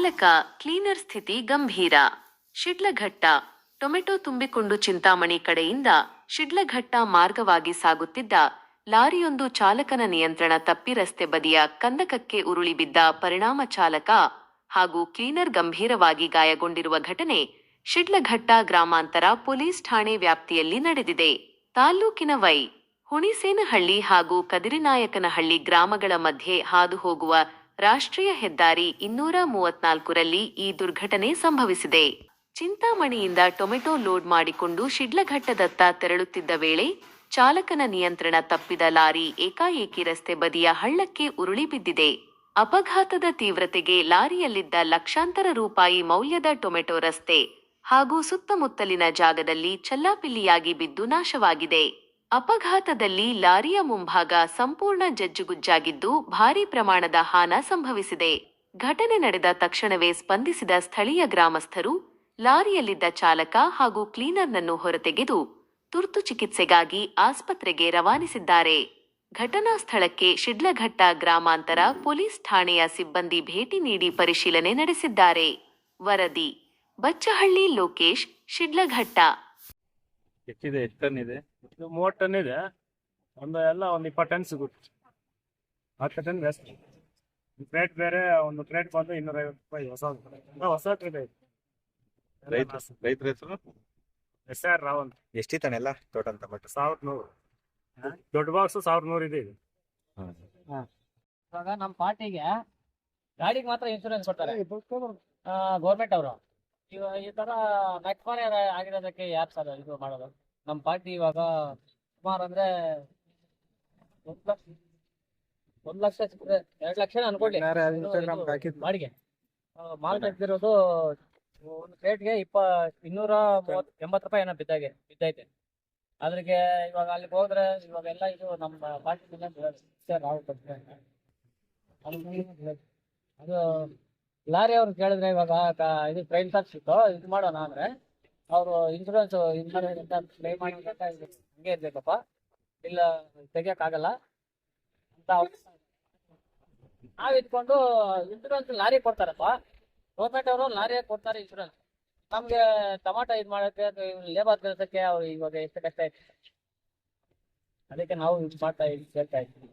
ಚಾಲಕ ಕ್ಲೀನರ್ ಸ್ಥಿತಿ ಗಂಭೀರ. ಶಿಡ್ಲಘಟ್ಟ. ಟೊಮೆಟೊ ತುಂಬಿಕೊಂಡು ಚಿಂತಾಮಣಿ ಕಡೆಯಿಂದ ಶಿಡ್ಲಘಟ್ಟ ಮಾರ್ಗವಾಗಿ ಸಾಗುತ್ತಿದ್ದ ಲಾರಿಯೊಂದು ಚಾಲಕನ ನಿಯಂತ್ರಣ ತಪ್ಪಿ ರಸ್ತೆ ಬದಿಯ ಕಂದಕಕ್ಕೆ ಉರುಳಿ ಬಿದ್ದ ಪರಿಣಾಮ ಚಾಲಕ ಹಾಗೂ ಕ್ಲೀನರ್ ಗಂಭೀರವಾಗಿ ಗಾಯಗೊಂಡಿರುವ ಘಟನೆ ಶಿಡ್ಲಘಟ್ಟ ಗ್ರಾಮಾಂತರ ಪೊಲೀಸ್ ಠಾಣೆ ವ್ಯಾಪ್ತಿಯಲ್ಲಿ ನಡೆದಿದೆ. ತಾಲ್ಲೂಕಿನ ವೈ. ಹುಣಿಸೇನಹಳ್ಳಿ ಹಾಗೂ ಕದಿರಿನಾಯಕನಹಳ್ಳಿ ಗ್ರಾಮಗಳ ಮಧ್ಯೆ ಹಾದು ಹೋಗುವ ರಾಷ್ಟ್ರೀಯ ಹೆದ್ದಾರಿ 234ರಲ್ಲಿ ಈ ದುರ್ಘಟನೆ ಸಂಭವಿಸಿದೆ. ಚಿಂತಾಮಣಿಯಿಂದ ಟೊಮೆಟೊ ಲೋಡ್ ಮಾಡಿಕೊಂಡು ಶಿಡ್ಲಘಟ್ಟದತ್ತ ತೆರಳುತ್ತಿದ್ದ ವೇಳೆ ಚಾಲಕನ ನಿಯಂತ್ರಣ ತಪ್ಪಿದ ಲಾರಿ ಏಕಾಏಕಿ ರಸ್ತೆ ಬದಿಯ ಹಳ್ಳಕ್ಕೆ ಉರುಳಿ ಬಿದ್ದಿದೆ. ಅಪಘಾತದ ತೀವ್ರತೆಗೆ ಲಾರಿಯಲ್ಲಿದ್ದ ಲಕ್ಷಾಂತರ ರೂಪಾಯಿ ಮೌಲ್ಯದ ಟೊಮೆಟೊ ರಸ್ತೆ ಹಾಗೂ ಸುತ್ತಮುತ್ತಲಿನ ಜಾಗದಲ್ಲಿ ಚೆಲ್ಲಾಪಿಲ್ಲಿಯಾಗಿ ಬಿದ್ದು ನಾಶವಾಗಿದೆ. ಅಪಘಾತದಲ್ಲಿ ಲಾರಿಯ ಮುಂಭಾಗ ಸಂಪೂರ್ಣ ಜಜ್ಜುಗುಜ್ಜಾಗಿದ್ದು ಭಾರೀ ಪ್ರಮಾಣದ ಹಾನ ಸಂಭವಿಸಿದೆ. ಘಟನೆ ನಡೆದ ತಕ್ಷಣವೇ ಸ್ಪಂದಿಸಿದ ಸ್ಥಳೀಯ ಗ್ರಾಮಸ್ಥರು ಲಾರಿಯಲ್ಲಿದ್ದ ಚಾಲಕ ಹಾಗೂ ಕ್ಲೀನರ್ನನ್ನು ಹೊರತೆಗೆದು ತುರ್ತು ಚಿಕಿತ್ಸೆಗಾಗಿ ಆಸ್ಪತ್ರೆಗೆ ರವಾನಿಸಿದ್ದಾರೆ. ಘಟನಾ ಸ್ಥಳಕ್ಕೆ ಶಿಡ್ಲಘಟ್ಟ ಗ್ರಾಮಾಂತರ ಪೊಲೀಸ್ ಠಾಣೆಯ ಸಿಬ್ಬಂದಿ ಭೇಟಿ ನೀಡಿ ಪರಿಶೀಲನೆ ನಡೆಸಿದ್ದಾರೆ. ವರದಿ ಬಚ್ಚಹಳ್ಳಿ ಲೋಕೇಶ್, ಶಿಡ್ಲಘಟ್ಟ. ಎಷ್ಟಿದೆ? ಎಷ್ಟು ಟನ್ ಇದೆ? 30 ಟನ್ ಇದೆ. ಒಂದು 20 ಟನ್ ಸಿಗುತ್ತೆ. 10 ಟನ್ ವೇಸ್ಟ್. ಕ್ರೇಟ್ ಬೇರೆ, ಒಂದು ಕ್ರೇಟ್ ಬಂದು 250 ರೂಪಾಯಿ ಹೊಸ ಕ್ರೇಟ್ ಐತೆ. ರೈತರ ಹೆಸರು SR ರಾವ್ ಅಂತ. ಎಷ್ಟಿತ್ತಾನೆಲ್ಲ ಟೋಟಲ್ ಟೊಮೆಟೊ? 1100. ದೊಡ್ಡ ಬಾಕ್ಸ್ 1100 ಇದೆ. ಇವಾಗ ನಮ್ಮ ಪಾರ್ಟಿಗೆ ಗಾಡಿಗೆ ಮಾತ್ರ ಇನ್ಶೂರೆನ್ಸ್ ಕೊಡ್ತಾರೆ ಗೌರ್ಮೆಂಟ್ ಅವರು. ಇವಾಗ ಈ ತರ ನಕ್ಮನೆ ಆಗಿರೋದಕ್ಕೆ ಯಾರು ಸರ್ ಇದು ಮಾಡೋದು? ನಮ್ಮ ಪಾರ್ಟಿ ಇವಾಗ ಸುಮಾರು ಅಂದ್ರೆ 1 ಲಕ್ಷ ಸಿಕ್ಕರೆ 2 ಲಕ್ಷ ಅನ್ಕೊಳ್ಳಿ ಬಾಡಿಗೆ. ಮಾಲ್ ತೆಗ್ದಿರೋದು ಒಂದು ಪ್ಲೇಟ್ಗೆ 280 ರೂಪಾಯಿ ಏನೋ ಬಿದ್ದೈತೆ. ಅದ್ರಿಗೆ ಇವಾಗ ಅಲ್ಲಿಗೆ ಹೋದ್ರೆ ಇವಾಗೆಲ್ಲ ಇದು ನಮ್ಮ ಪಾರ್ಟಿ ಅದು ಲಾರಿ ಅವ್ರು ಕೇಳಿದ್ರೆ ಇವಾಗ ಇದು ಟ್ರೈನ್ ತಗ್ಸಿತ್ತು ಇದು ಮಾಡೋಣ ಅಂದ್ರೆ ಅವರು ಇನ್ಶೂರೆನ್ಸ್ ಕ್ಲೈಮ್ ಮಾಡಿ ಹಂಗೆ ಇರ್ಬೇಕಪ್ಪ, ಇಲ್ಲ ತೆಗಿಯಕ್ಕಾಗಲ್ಲ ಅಂತ ನಾವ್ ಇಟ್ಕೊಂಡು ಇನ್ಶೂರೆನ್ಸ್ ಲಾರಿ ಕೊಡ್ತಾರಪ್ಪ. ಗೌರ್ಮೆಂಟ್ ಅವರು ಲಾರಿ ಕೊಡ್ತಾರೆ ಇನ್ಶೂರೆನ್ಸ್. ನಮ್ಗೆ ಟಮಾಟೋ ಇದು ಮಾಡೋಕ್ಕೆ ಲೇಬರ್ ಕೆಲಸಕ್ಕೆ ಅವ್ರು ಇವಾಗ ಎಷ್ಟು ಕಷ್ಟ ಆಯ್ತು. ಅದಕ್ಕೆ ನಾವು ಇದು ಮಾಡ್ತಾ ಕೇಳ್ತಾ ಇದ್ದೀವಿ.